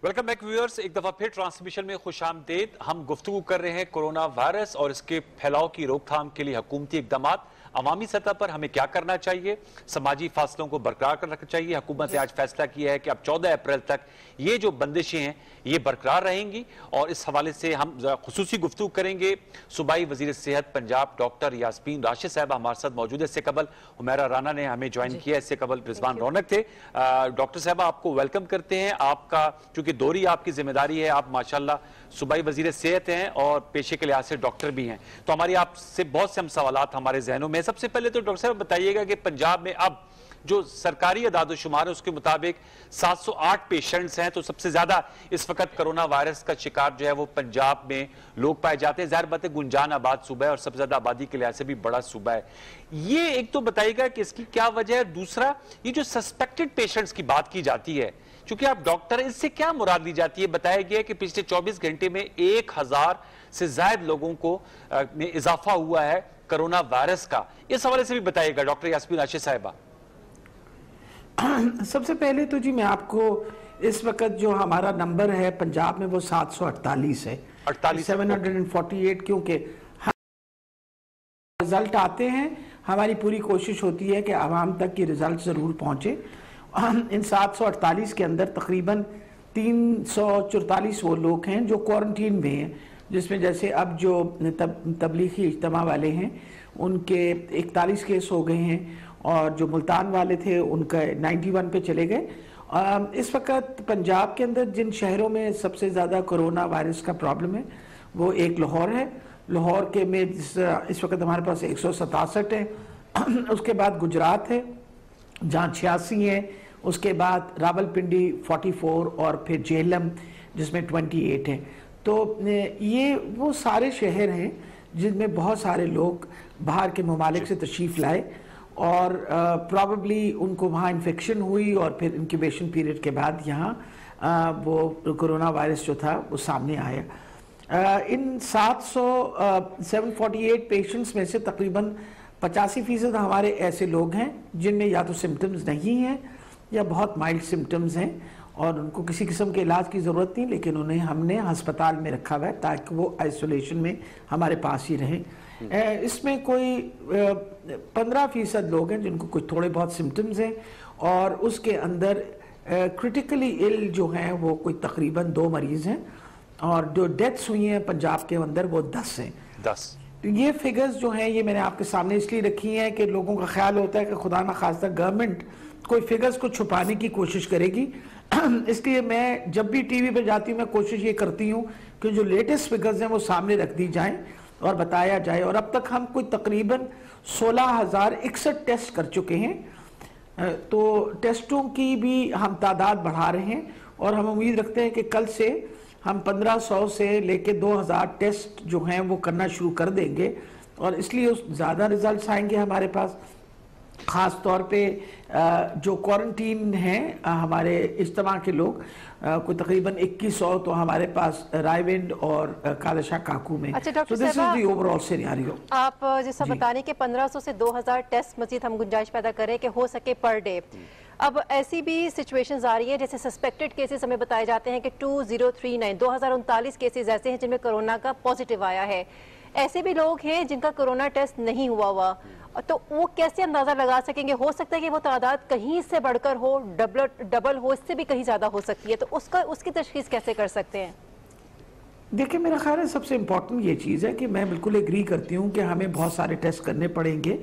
Welcome back viewers, एक दफा फिर ट्रांसमिशन में खुशामदीद। हम गुफ्तगू कर रहे हैं कोरोना वायरस और इसके फैलाव की रोकथाम के लिए हुकूमती इकदाम, अवामी सतह पर हमें क्या करना चाहिए, समाजी फासलों को बरकरार कर रखना चाहिए। हुकूमत ने आज फैसला किया है कि अब 14 अप्रैल तक ये जो बंदिशें हैं ये बरकरार रहेंगी और इस हवाले से हम खुसूसी गुफ्तगू करेंगे। सूबाई वजीर सेहत पंजाब डॉक्टर यास्मीन राशिद साहब हमारे साथ मौजूद है। इससे कबल हुमैरा राना ने हमें ज्वाइन किया, इससे कबल रिजवान रौनक थे। डॉक्टर साहब आपको वेलकम करते हैं। आपका चूंकि दौरी आपकी जिम्मेदारी है, आप माशाल्लाह सूबाई वजीर सेहत हैं और पेशे के लिहाज से डॉक्टर भी हैं, तो हमारी आपसे बहुत से सवालात हमारे जहनों में। सबसे पहले तो डॉक्टर साहब बताइएगा कि पंजाब में अब जो सरकारी अदाद-ओ-शुमार है उसके मुताबिक 708 पेशेंट्स हैं, तो सबसे ज्यादा इस वक्त कोरोना वायरस का शिकार जो है वो पंजाब में लोग पाए जाते हैं। जाहिर बात है गुंजान आबाद सूबा है और सबसे ज्यादा आबादी के लिहाज से भी बड़ा सूबा है। ये एक तो बताइएगा कि इसकी क्या वजह है। दूसरा, ये जो सस्पेक्टेड पेशेंट्स की बात की जाती है, चूंकि आप डॉक्टर, इससे क्या मुराद ली जाती है? बताया गया कि पिछले 24 घंटे में 1000 से ज्यादा लोगों को में इजाफा हुआ है कोरोना वायरस का। इस हवाले से भी बताइएगा डॉक्टर यास्मीन राशिद साहिबा। सबसे पहले तो जी मैं आपको इस वक्त जो हमारा नंबर है पंजाब में वो 748 है, 748, क्योंकि रिजल्ट आते हैं, हमारी पूरी कोशिश होती है कि आवाम तक ये रिजल्ट ज़रूर पहुँचे। इन 748 के अंदर तकरीबन 344 वो लोग हैं जो क्वारंटीन में हैं, जिसमें जैसे अब जो तबलीगी इज्तिमा वाले हैं उनके 41 केस हो गए हैं और जो मुल्तान वाले थे उनका 91 पे चले गए। इस वक्त पंजाब के अंदर जिन शहरों में सबसे ज़्यादा कोरोना वायरस का प्रॉब्लम है वो एक लाहौर है। लाहौर के में इस वक्त हमारे पास 167 है। उसके बाद गुजरात है जहाँ 86 है। उसके बाद रावलपिंडी 44 और फिर जेलम जिसमें 28 है। तो ये वो सारे शहर हैं जिनमें बहुत सारे लोग बाहर के ममालिक से तशरीफ़ लाए और प्रॉबली उनको वहाँ इन्फेक्शन हुई और फिर इंक्यूबेशन पीरियड के बाद यहाँ वो कोरोना वायरस जो था वो सामने आया। इन 748 पेशेंट्स में से तकरीबन 85% हमारे ऐसे लोग हैं जिनमें या तो सिम्टम्स नहीं हैं या बहुत माइल्ड सिम्टम्स हैं और उनको किसी किस्म के इलाज की ज़रूरत नहीं, लेकिन उन्हें हमने अस्पताल में रखा हुआ है ताकि वो आइसोलेशन में हमारे पास ही रहें। इसमें कोई 15% लोग हैं जिनको कोई थोड़े बहुत सिम्टम्स हैं और उसके अंदर क्रिटिकली इल जो हैं वो कोई तकरीबन 2 मरीज़ हैं और जो डेथ्स हुई हैं पंजाब के अंदर वो 10 हैं। 10 ये फिगर्स जो हैं ये मैंने आपके सामने इसलिए रखी हैं कि लोगों का ख्याल होता है कि खुदा ना खास्ता गवर्नमेंट कोई फिगर्स को छुपाने की कोशिश करेगी। इसलिए मैं जब भी टीवी पे जाती हूँ मैं कोशिश ये करती हूँ कि जो लेटेस्ट फिगर्स हैं वो सामने रख दी जाएं और बताया जाए। और अब तक हम कोई तकरीबन 16,061 टेस्ट कर चुके हैं, तो टेस्टों की भी हम तादाद बढ़ा रहे हैं और हम उम्मीद रखते हैं कि कल से हम 1500 से लेके 2000 टेस्ट जो हैं वो करना शुरू कर देंगे और इसलिए ज़्यादा रिजल्ट्स आएंगे हमारे पास। ख़ास तौर पे जो क्वारंटीन हैं हमारे इज्तिमा के लोग कोई तकरीबन 2100 तो हमारे पास रायविंड और कालाशाह काकू में। अच्छा डॉक्टर साहब, ओवरऑल सिनेरियो आप जैसा बता रहे कि 1500 से 2000 टेस्ट मजीद हम गुंजाइश पैदा करें कि हो सके पर डे। अब ऐसी भी सिचुएशंस आ रही है जैसे सस्पेक्टेड केसेस हमें बताए जाते हैं कि 2039 केसेस ऐसे हैं जिनमें कोरोना का पॉजिटिव आया है। ऐसे भी लोग हैं जिनका कोरोना टेस्ट नहीं हुआ, तो वो कैसे अंदाजा लगा सकेंगे? हो सकता है कि वो तादाद कहीं से बढ़कर हो, डबल हो, इससे भी कहीं ज्यादा हो सकती है, तो उसकी तशखीस कैसे कर सकते हैं? देखिए मेरा ख्याल है सबसे इम्पोर्टेंट ये चीज़ है कि मैं बिल्कुल एग्री करती हूँ कि हमें बहुत सारे टेस्ट करने पड़ेंगे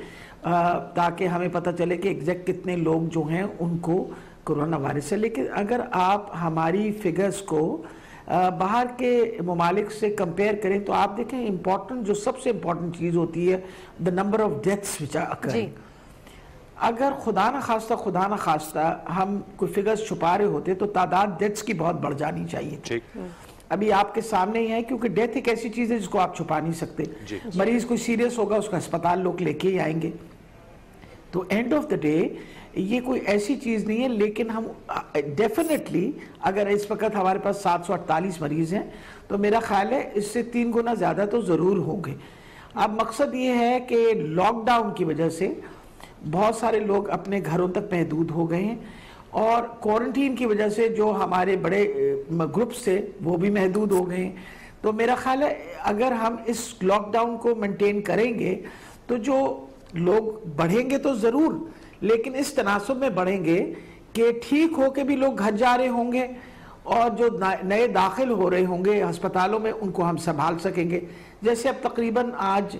ताकि हमें पता चले कि एग्जैक्ट कितने लोग जो हैं उनको कोरोना वायरस है। लेकिन अगर आप हमारी फिगर्स को बाहर के ममालिक से कंपेयर करें तो आप देखें इम्पोर्टेंट जो सबसे इम्पोर्टेंट चीज़ होती है the number of deaths which are occurring. अगर खुदा न खास्ता हम कोई फिगर्स छुपा रहे होते तो तादाद डेथ्स की बहुत बढ़ जानी चाहिए। अभी आपके सामने ही है क्योंकि डेथ एक ऐसी चीज़ है जिसको आप छुपा नहीं सकते। मरीज कोई सीरियस होगा उसका अस्पताल लोग लेके ही आएंगे। तो एंड ऑफ द डे ये कोई ऐसी चीज़ नहीं है, लेकिन हम डेफिनेटली अगर इस वक्त हमारे पास 748 मरीज हैं तो मेरा ख्याल है इससे 3 गुना ज़्यादा तो ज़रूर होंगे। अब मकसद ये है कि लॉकडाउन की वजह से बहुत सारे लोग अपने घरों तक महदूद हो गए हैं और क्वारंटीन की वजह से जो हमारे बड़े ग्रुप्स थे वो भी महदूद हो गए। तो मेरा ख्याल है अगर हम इस लॉकडाउन को मेंटेन करेंगे तो जो लोग बढ़ेंगे तो ज़रूर, लेकिन इस तनासब में बढ़ेंगे कि ठीक हो के भी लोग घर जा रहे होंगे और जो नए दाखिल हो रहे होंगे अस्पतालों में उनको हम संभाल सकेंगे। जैसे अब तकरीबन आज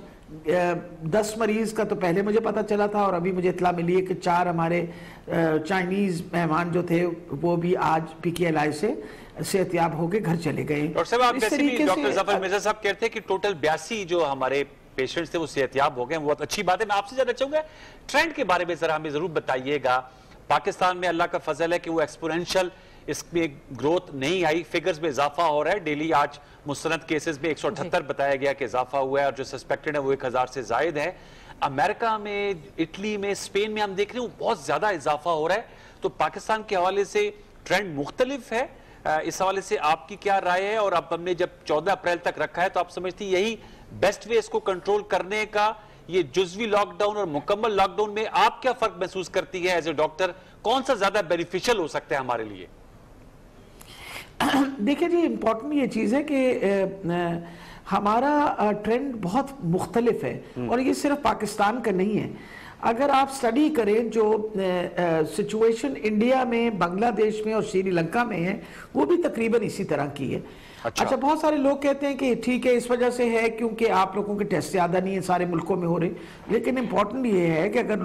10 मरीज का तो पहले मुझे पता चला था और अभी मुझे इतला मिली है कि 4 हमारे चाइनीज मेहमान जो थे वो भी आज PKLI से सेहतयाब होकर घर चले गए। डॉक्टर साहब, आप जैसे भी डॉक्टर जफर मिर्जा साहब कहते हैं कि टोटल 82 जो हमारे पेशेंट्स थे वो सेहतयाब हो गए, बहुत अच्छी बात है। मैं आपसे जानना चाहूंगा ट्रेंड के बारे में जरा हमें जरूर बताइएगा। पाकिस्तान में अल्लाह का फजल है कि वो एक्सपोनेंशियल इसमें ग्रोथ नहीं आई, फिगर्स में इजाफा हो रहा है। डेली आज मुस्तनद केसेस में 178 बताया गया कि इजाफा हुआ है और जो सस्पेक्टेड है वो 1000 से जायद है। अमेरिका में, इटली में, स्पेन में हम देख रहे हैं बहुत ज्यादा इजाफा हो रहा है। तो पाकिस्तान के हवाले से ट्रेंड मुख्तलिफ है, इस हवाले से आपकी क्या राय है? और अब हमने जब 14 अप्रैल तक रखा है तो आप समझती यही बेस्ट वे इसको कंट्रोल करने का? ये जुज़वी लॉकडाउन और मुकम्मल लॉकडाउन में आप क्या फर्क महसूस करती है एज ए डॉक्टर? कौन सा ज्यादा बेनिफिशियल हो सकता है हमारे लिए? देखिए जी, इम्पोर्टेंट ये चीज़ है कि हमारा ट्रेंड बहुत मुख्तलिफ है और ये सिर्फ पाकिस्तान का नहीं है। अगर आप स्टडी करें जो सिचुएशन इंडिया में, बांग्लादेश में और श्रीलंका में है वो भी तकरीबन इसी तरह की है। अच्छा, बहुत सारे लोग कहते हैं कि ठीक है इस वजह से है क्योंकि आप लोगों के टेस्ट ज़्यादा नहीं है, सारे मुल्कों में हो रहे, लेकिन इम्पोर्टेंट ये है कि अगर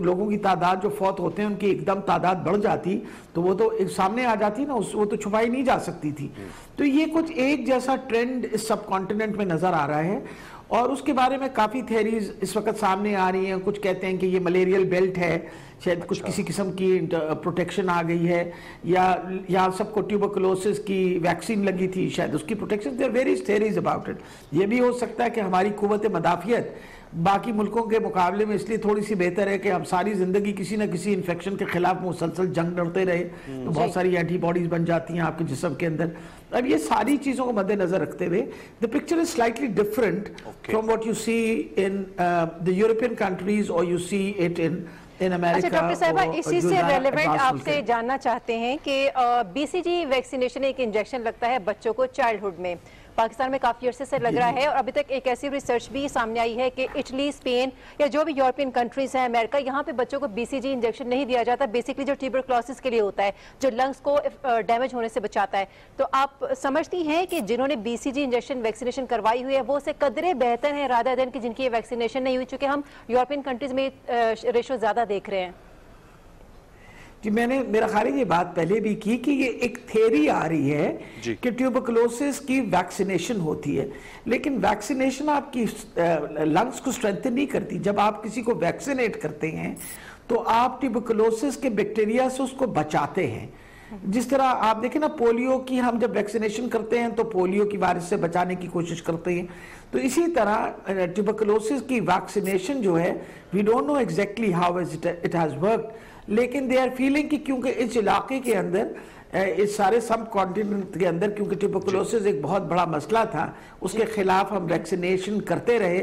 लोगों की तादाद जो फौत होते हैं उनकी एकदम तादाद बढ़ जाती तो वो तो एक सामने आ जाती ना, वो तो छुपाई नहीं जा सकती थी। तो ये कुछ एक जैसा ट्रेंड इस सब कॉन्टिनेंट में नजर आ रहा है और उसके बारे में काफ़ी थ्योरीज इस वक्त सामने आ रही हैं। कुछ कहते हैं कि ये मलेरियल बेल्ट है, शायद कुछ किसी किस्म की प्रोटेक्शन आ गई है, या यहाँ सबको ट्यूबरकुलोसिस की वैक्सीन लगी थी, शायद उसकी protection. There various theories about it. ये भी हो सकता है कि हमारी कुव्वत मदाफियत बाकी मुल्कों के मुकाबले में इसलिए थोड़ी सी बेहतर है कि हम सारी जिंदगी किसी न किसी इन्फेक्शन के खिलाफ मुसलसल जंग लड़ते रहे, तो बहुत सारी एंटीबॉडीज बन जाती हैं आपके जिस्म के अंदर। अब ये सारी चीजों को मद्देनजर रखते हुए the picture is slightly different from what you see in the European countries और you see it in America. अच्छा डॉक्टर साहबा, इसी से रेलेवेंट आपसे जानना चाहते हैं कि BCG वैक्सीनेशन एक इंजेक्शन लगता है बच्चों को चाइल्डहुड में, पाकिस्तान में काफी अरसे से लग रहा है और अभी तक एक ऐसी रिसर्च भी सामने आई है कि इटली, स्पेन या जो भी यूरोपियन कंट्रीज हैं, अमेरिका, यहाँ पे बच्चों को BCG इंजेक्शन नहीं दिया जाता, बेसिकली जो ट्यूबरक्लोसिस के लिए होता है, जो लंग्स को डैमेज होने से बचाता है। तो आप समझती हैं कि जिन्होंने BCG इंजेक्शन वैक्सीनेशन करवाई हुई है वो से कदरे बेहतर है रादर देन कि जिनकी ये वैक्सीनेशन नहीं हुई, चूंकि हम यूरोपियन कंट्रीज में रेशो ज्यादा देख रहे हैं? जी, मेरा ख्याल है ये बात पहले भी की कि ये एक थ्योरी आ रही है कि ट्यूबरकुलोसिस की वैक्सीनेशन होती है, लेकिन वैक्सीनेशन आपकी लंग्स को स्ट्रेंथन नहीं करती। जब आप किसी को वैक्सीनेट करते हैं तो आप ट्यूबरकुलोसिस के बैक्टीरिया से उसको बचाते हैं। जिस तरह आप देखें ना, पोलियो की हम जब वैक्सीनेशन करते हैं तो पोलियो की वायरस से बचाने की कोशिश करते हैं, तो इसी तरह ट्यूबरकुलोसिस की वैक्सीनेशन जो है, we don't know exactly how it has worked, लेकिन दे आर फीलिंग कि क्योंकि इस इलाके के अंदर, इस सारे सब कॉन्टिनेंट के अंदर, क्योंकि ट्यूबरकुलोसिस एक बहुत बड़ा मसला था, उसके खिलाफ हम वैक्सीनेशन करते रहे,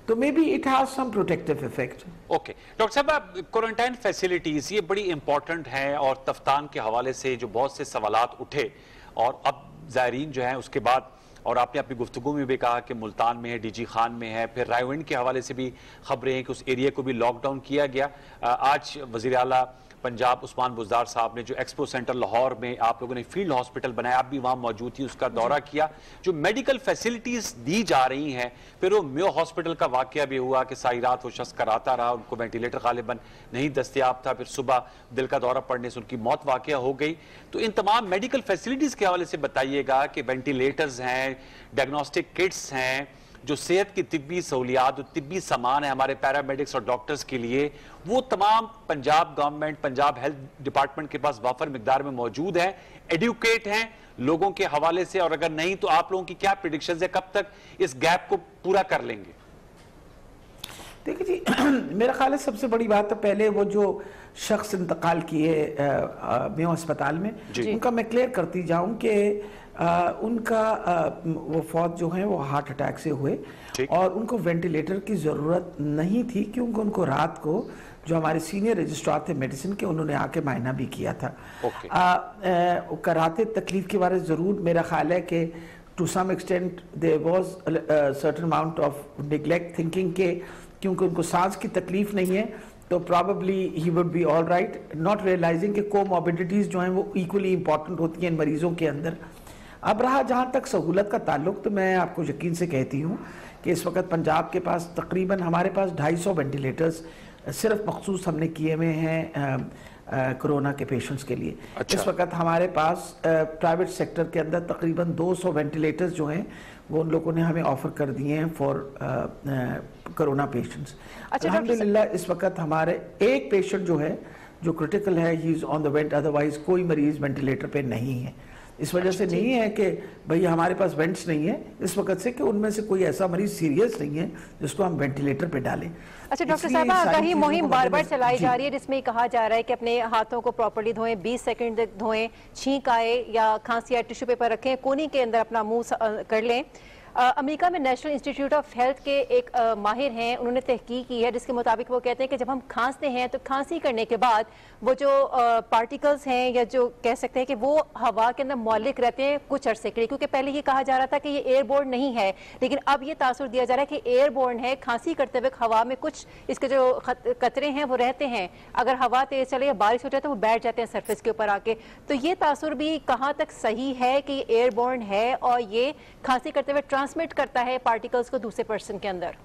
तो maybe it has some protective effect. Okay doctor साहब, क्वारंटाइन फैसिलिटीज ये बड़ी इंपॉर्टेंट हैं और तफ्तान के हवाले से जो बहुत से सवालात उठे और अब ज़ायरीन जो हैं उसके बाद, और आपने अपनी गुफ्तगू में भी कहा कि मुल्तान में है, DG खान में है, फिर रायविंड के हवाले से भी खबरें हैं कि उस एरिया को भी लॉकडाउन किया गया। आज वज़ीर आला पंजाब उस्मान बुज़दार साहब ने जो एक्सपो सेंटर लाहौर में आप लोगों ने फील्ड हॉस्पिटल बनाया, आप भी वहाँ मौजूद थी, उसका दौरा किया। जो मेडिकल फैसिलिटीज़ दी जा रही हैं, फिर वो मेयो हॉस्पिटल का वाक़या भी हुआ कि सारी रात वो शख्स कराता रहा, उनको वेंटिलेटर गालिबन नहीं दस्तियाब था, फिर सुबह दिल का दौरा पड़ने से उनकी मौत वाक़या हो गई। तो इन तमाम मेडिकल फैसिलिटीज़ के हवाले से बताइएगा कि वेंटिलेटर्स हैं, डायग्नोस्टिक किट्स हैं, जो सेहत की तिब्बी सहूलियात, तिब्बी सामान है हमारे पैरामेडिक्स और डॉक्टर्स के लिए, वो तमाम Punjab government, Punjab health department के पास वाफर मिकदार में मौजूद है, एडुकेट हैं लोगों के हवाले से? और अगर नहीं तो आप लोगों की क्या प्रेडिक्शंस है, कब तक इस गैप को पूरा कर लेंगे? देखिए जी, मेरा ख्याल है सबसे बड़ी बात तो पहले वो जो शख्स इंतकाल किए मेयो अस्पताल में, उनका मैं क्लियर करती जाऊं कि उनका वो फौत जो है वो हार्ट अटैक से हुए और उनको वेंटिलेटर की ज़रूरत नहीं थी, क्योंकि उनको रात को जो हमारे सीनियर रजिस्ट्रार थे मेडिसिन के, उन्होंने आके मायना भी किया था। कराते तकलीफ के बारे में ज़रूर मेरा ख्याल है कि to some extent there was certain amount of neglect thinking के क्योंकि उनको सांस की तकलीफ नहीं है तो probably he would be all right, not realising कि कोमॉर्बिडिटीज़ जो हैं वो इक्वली इंपॉर्टेंट होती हैं इन मरीज़ों के अंदर। अब रहा जहाँ तक सहूलत का ताल्लुक, तो मैं आपको यकीन से कहती हूँ कि इस वक्त पंजाब के पास तकरीबन हमारे पास 250 वेंटिलेटर्स सिर्फ मखसूस हमने किए हुए हैं कोरोना के पेशेंट्स के लिए। इस वक्त हमारे पास प्राइवेट सेक्टर के अंदर तकरीबन 200 वेंटिलेटर्स जो हैं वो उन लोगों ने हमें ऑफर कर दिए हैं फॉर कोरोना पेशेंट्स। अल्हम्दुलिल्लाह इस वक्त हमारे एक पेशेंट जो है जो क्रिटिकल है, he is on the went, otherwise कोई मरीज वेंटिलेटर पे नहीं है। इस वजह से नहीं है कि भैया हमारे पास वेंट्स नहीं है, इस वक्त से कि उनमें से कोई ऐसा मरीज सीरियस नहीं है जिसको हम वेंटिलेटर पे डालें। अच्छा डॉक्टर साहब, कहीं मुहिम बार बार चलाई जा रही है जिसमें कहा जा रहा है कि अपने हाथों को प्रॉपर्ली धोएं, 20 सेकंड तक धोएं, छींक आए या खांसी या टिश्यू पेपर रखें, कोनी के अंदर अपना मुंह कर लें। अमेरिका में नेशनल इंस्टीट्यूट ऑफ हेल्थ के एक माहिर हैं, उन्होंने तहकीक की है जिसके मुताबिक वो कहते हैं कि जब हम खांसते हैं तो खांसी करने के बाद वो जो पार्टिकल्स हैं या जो कह सकते हैं कि वो हवा के अंदर मौलिक रहते हैं कुछ अरसे के लिए, क्योंकि पहले ये कहा जा रहा था कि ये एयरबोर्न नहीं है, लेकिन अब ये तासुर दिया जा रहा है कि एयरबोर्न है। खांसी करते हुए हवा में कुछ इसके जो कतरे हैं वो रहते हैं, अगर हवा तेज चले या बारिश हो जाए तो वो बैठ जाते हैं सरफेस के ऊपर आके। तो ये तासुर भी कहाँ तक सही है कि ये एयरबोर्न है और ये खांसी करते हुए ट्रांसमिट करता है पार्टिकल्स को दूसरे पर्सन के अंदर?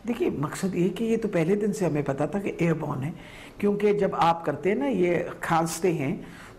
देखिए मकसद ये कि ये तो पहले दिन से हमें पता था कि एयरबोर्न है, क्योंकि जब आप करते हैं ना ये खांसते हैं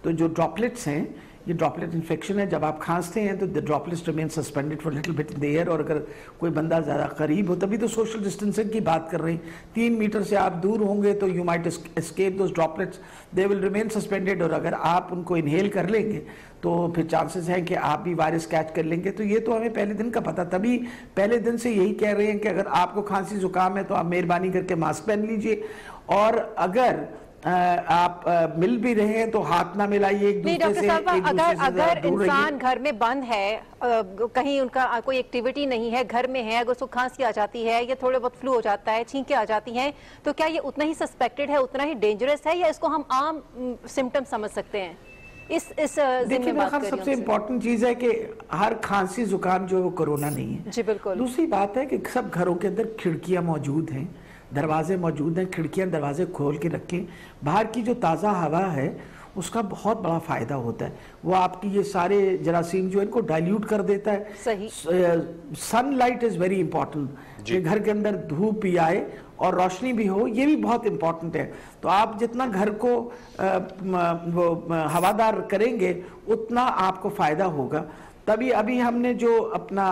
तो जो ड्रॉपलेट्स हैं, ये ड्रॉपलेट इन्फेक्शन है, जब आप खांसते हैं तो the droplets remain suspended for little bit in the air, और अगर कोई बंदा ज़्यादा करीब हो, तभी तो सोशल डिस्टेंसिंग की बात कर रहे हैं, 3 मीटर से आप दूर होंगे तो you might escape those droplets, they will remain suspended, और अगर आप उनको इनहेल कर लेंगे तो फिर चांसेस हैं कि आप भी वायरस कैच कर लेंगे। तो ये तो हमें पहले दिन का पता, तभी पहले दिन से यही कह रहे हैं कि अगर आपको खांसी जुकाम है तो आप मेहरबानी करके मास्क पहन लीजिए, और अगर आप मिल भी रहे हैं तो हाथ ना मिलाइए एक दूसरे से। अगर इंसान घर में बंद है, कहीं उनका कोई एक्टिविटी नहीं है, घर में है, अगर उसको खांसी आ जाती है या थोड़े बहुत फ्लू हो जाता है, छींकें आ जाती हैं, तो क्या ये उतना ही सस्पेक्टेड है, उतना ही डेंजरस है, या इसको हम आम सिम्टम समझ सकते हैं? देखिए सबसे इम्पोर्टेंट चीज है कि हर खांसी जुकाम जो है वो कोरोना नहीं है। जी बिल्कुल। दूसरी बात है कि सब घरों के अंदर खिड़कियां मौजूद हैं, दरवाजे मौजूद हैं, खिड़कियां दरवाजे खोल के रखें। बाहर की जो ताज़ा हवा है उसका बहुत बड़ा फायदा होता है, वो आपकी ये सारे जरासीम जो इनको डाइल्यूट कर देता है। सही। सनलाइट इज वेरी इंपॉर्टेंट, कि घर के अंदर धूप भी आए और रोशनी भी हो, ये भी बहुत इंपॉर्टेंट है। तो आप जितना घर को हवादार करेंगे उतना आपको फायदा होगा। तभी अभी हमने जो अपना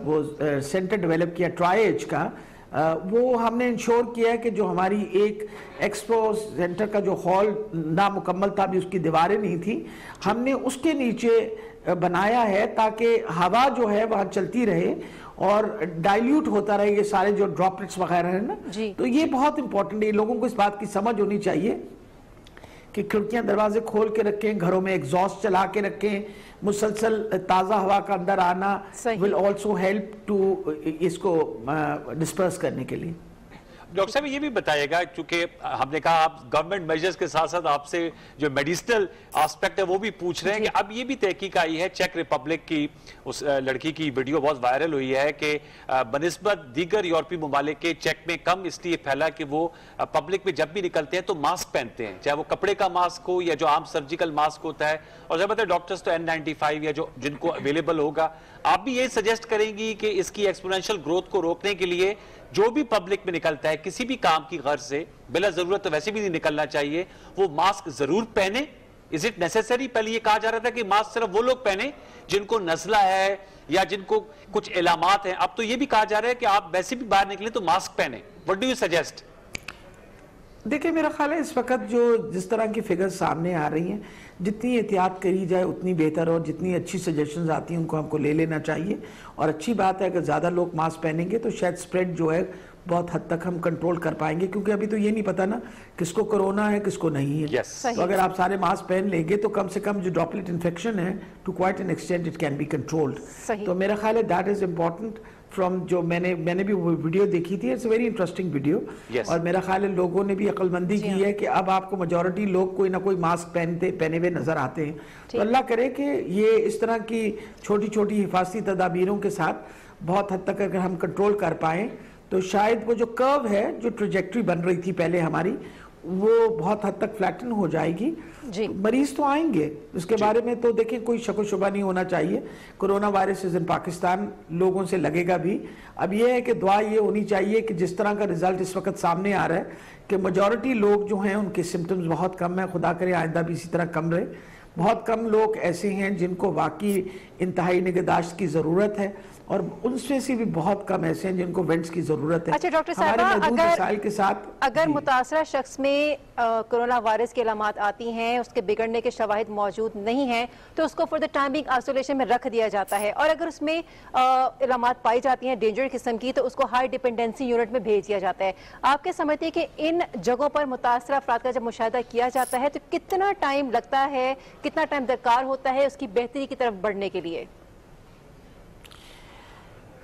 वो सेंटर डेवलप किया ट्राइएज का, वो हमने इंश्योर किया है कि जो हमारी एक एक्सपो सेंटर का जो हॉल नामुकम्मल था, अभी उसकी दीवारें नहीं थी, हमने उसके नीचे बनाया है ताकि हवा जो है वहाँ चलती रहे और डाइल्यूट होता रहे ये सारे जो ड्रॉपलेट्स वगैरह है ना। तो ये बहुत इंपॉर्टेंट है, लोगों को इस बात की समझ होनी चाहिए कि खिड़कियां दरवाजे खोल के रखें, घरों में एग्जॉस्ट चला के रखें, मुसलसल ताज़ा हवा का अंदर आना विल ऑल्सो हेल्प टू इसको डिस्पर्स करने के लिए। डॉक्टर साहब ये भी बताइएगा, क्योंकि हमने कहा आप गवर्नमेंट मेजर्स के साथ साथ आपसे जो मेडिसिनल एस्पेक्ट है वो भी पूछ रहे हैं कि अब ये भी तहकीक आई है, चेक रिपब्लिक की उस लड़की की वीडियो बहुत वायरल हुई है कि बनिस्बत दीगर यूरोपीय ममालिक के चेक में कम इसलिए फैला कि वो पब्लिक में जब भी निकलते हैं तो मास्क पहनते हैं, चाहे वो कपड़े का मास्क हो या जो आम सर्जिकल मास्क होता है, और जब बताए डॉक्टर्स तो N95 या जो जिनको अवेलेबल होगा। आप भी यही सजेस्ट करेंगी कि इसकी एक्सपोनेंशियल ग्रोथ को रोकने के लिए जो भी पब्लिक में निकलता है किसी भी काम की गर्ज से, बिला जरूरत तो वैसे भी नहीं निकलना चाहिए, वो मास्क जरूर पहने? Is it necessary? पहले ये कहा जा रहा था कि मास्क सिर्फ वो लोग पहने जिनको नजला है या जिनको कुछ इलामात हैं, अब तो ये भी कहा जा रहा है कि आप वैसे भी बाहर निकले तो मास्क पहने। What do you suggest? देखिए, मेरा ख्याल है इस वक्त जो जिस तरह की फिगर्स सामने आ रही हैं, जितनी एहतियात करी जाए उतनी बेहतर, और जितनी अच्छी सजेशंस आती हैं उनको हमको ले लेना चाहिए। और अच्छी बात है, अगर ज़्यादा लोग मास्क पहनेंगे तो शायद स्प्रेड जो है बहुत हद तक हम कंट्रोल कर पाएंगे, क्योंकि अभी तो ये नहीं पता ना किसको कोरोना है किसको नहीं है। Yes. तो अगर आप सारे मास्क पहन लेंगे तो कम से कम जो ड्रॉपलेट इन्फेक्शन है to quite an extent it can be controlled. तो मेरा ख्याल है दैट इज इम्पोर्टेंट फ्रॉम जो मैंने भी वो वीडियो देखी थी, इट्स वेरी इंटरेस्टिंग वीडियो। और मेरा ख्याल है लोगों ने भी अक्लमंदी की है कि अब आपको मेजॉरिटी लोग कोई ना कोई मास्क पहने हुए नजर आते हैं। तो अल्लाह करे कि ये इस तरह की छोटी छोटी हिफाजती तदाबीरों के साथ बहुत हद तक अगर हम कंट्रोल कर पाएँ तो शायद वो जो कर्व है, जो ट्रेजेक्ट्री बन रही थी पहले हमारी, वो बहुत हद तक फ्लैटन हो जाएगी। मरीज तो आएंगे, उसके बारे में तो देखिए कोई शक व शुबा नहीं होना चाहिए। Corona virus is in Pakistan, लोगों से लगेगा भी। अब ये है कि दुआ ये होनी चाहिए कि जिस तरह का रिजल्ट इस वक्त सामने आ रहा है कि मेजॉरिटी लोग जो हैं उनके सिम्टम्स बहुत कम है, खुदा करे आइंदा भी इसी तरह कम रहे। बहुत कम लोग ऐसे हैं जिनको वाकई इंतहाई निगहदाश्त की ज़रूरत है, और उनमें से भी बहुत कम ऐसे हैं जिनको वेंट्स की जरूरत है। अच्छा डॉक्टर साहब, के साथ अगर मुतासरा शख्स में कोरोना वायरस की अलामात आती हैं, उसके बिगड़ने के शवाहिद मौजूद नहीं हैं, तो उसको for the time being isolation में रख दिया जाता है, और अगर उसमें अलामात पाई जाती हैं डेंजर किस्म की तो उसको हाई डिपेंडेंसी यूनिट में भेज दिया जाता है। आप क्या समझते हैं कि इन जगहों पर मुतासरा अफराद का जब मुशाहिदा किया जाता है तो कितना टाइम लगता है, कितना टाइम दरकार होता है उसकी बेहतरी की तरफ बढ़ने के लिए?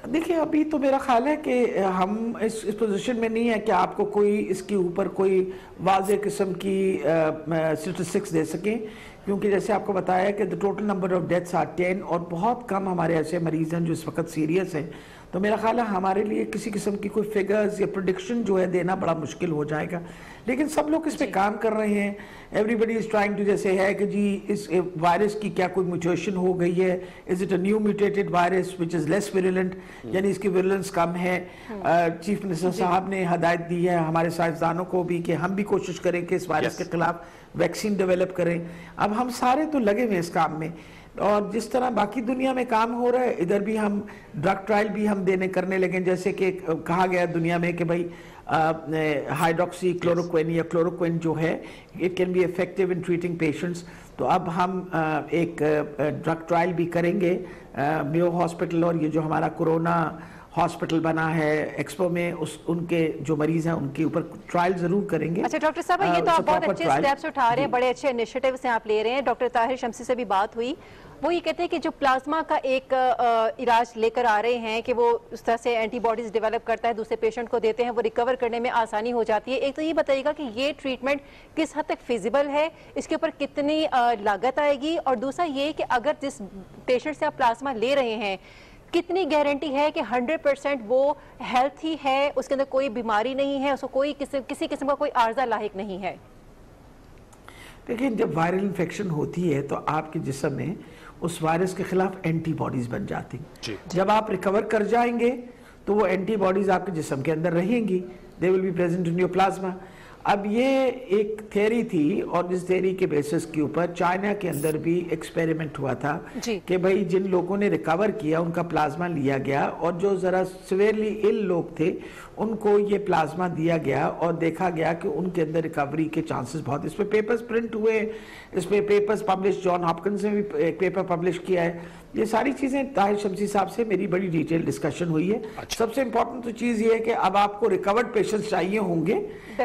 देखिए, अभी तो मेरा ख्याल है कि हम इस पोजीशन में नहीं है कि आपको कोई इसके ऊपर कोई वाज़ेह किस्म की स्टैटिस्टिक्स दे सकें, क्योंकि जैसे आपको बताया कि the total number of deaths are 10 और बहुत कम हमारे ऐसे मरीज हैं जो इस वक्त सीरियस हैं। तो मेरा ख्याल है हमारे लिए किसी किस्म की कोई फिगर्स या प्रेडिक्शन जो है देना बड़ा मुश्किल हो जाएगा, लेकिन सब लोग इस पे काम कर रहे हैं। एवरीबडी इज ट्राइंग टू, जैसे है कि जी इस वायरस की क्या कोई म्यूटेशन हो गई है, is it a new mutated virus which is less virulent, यानी इसकी विरुलेंस कम है। चीफ मिनिस्टर साहब ने हदायत दी है हमारे साइंसदानों को भी कि हम भी कोशिश करें कि इस वायरस के खिलाफ वैक्सीन डेवलप करें। अब हम सारे तो लगे हुए इस काम में, और जिस तरह बाकी दुनिया में काम हो रहा है इधर भी हम ड्रग ट्रायल भी हम करने लगे। जैसे कि कहा गया दुनिया में कि भाई हाइड्रोक्सी क्लोरोक्विन या क्लोरोक्विन जो है it can be effective in treating patients. तो अब हम एक ड्रग ट्रायल भी करेंगे मेयो हॉस्पिटल, और ये जो हमारा कोरोना हॉस्पिटल बना है एक्सपो में, उनके जो मरीज हैं उनके ऊपर ट्रायल जरूर करेंगे। अच्छा डॉक्टर साहब, ये तो आप बहुत अच्छे स्टेप्स उठा रहे हैं, बड़े अच्छे इनिशिएटिव्स हैं आप ले रहे हैं। डॉक्टर ताहिर शमसी से भी बात हुई, वो ये कहते हैं कि जो प्लाज्मा का एक इलाज लेकर आ रहे हैं कि वो उस तरह से एंटीबॉडीज डेवलप करता है, दूसरे पेशेंट को देते हैं, वो रिकवर करने में आसानी हो जाती है। एक तो ये बताइएगा कि ये ट्रीटमेंट किस हद तक फिजिबल है, इसके ऊपर कितनी लागत आएगी, और दूसरा ये कि अगर जिस पेशेंट से आप प्लाज्मा ले रहे हैं कितनी गारंटी है कि 100% वो हेल्थी है, उसके अंदर कोई बीमारी नहीं है, उसको कोई किसी किस्म का कोई आर्जा लाहिक नहीं है? देखिए, जब वायरल इन्फेक्शन होती है तो आपके जिस्म में उस वायरस के खिलाफ एंटीबॉडीज बन जाती हैं। जब आप रिकवर कर जाएंगे तो वो एंटीबॉडीज आपके जिस्म के अंदर रहेंगी, दे will be present in your plasma. अब ये एक थ्योरी थी, और इस थ्योरी के बेसिस के ऊपर चाइना के अंदर भी एक्सपेरिमेंट हुआ था कि भाई जिन लोगों ने रिकवर किया उनका प्लाज्मा लिया गया, और जो ज़रा सिवियरली इल लोग थे उनको ये प्लाज्मा दिया गया, और देखा गया कि उनके अंदर रिकवरी के चांसेस बहुत। इस पे पेपर्स प्रिंट हुए, इस पे पेपर्स पब्लिश, जॉन हॉपकिंस ने भी एक पेपर पब्लिश किया है। ये सारी चीज़ें ताहिर शमसी साहब से मेरी बड़ी डिटेल डिस्कशन हुई है। सबसे इंपॉर्टेंट तो चीज़ ये है कि अब आपको रिकवर्ड पेशेंट्स चाहिए होंगे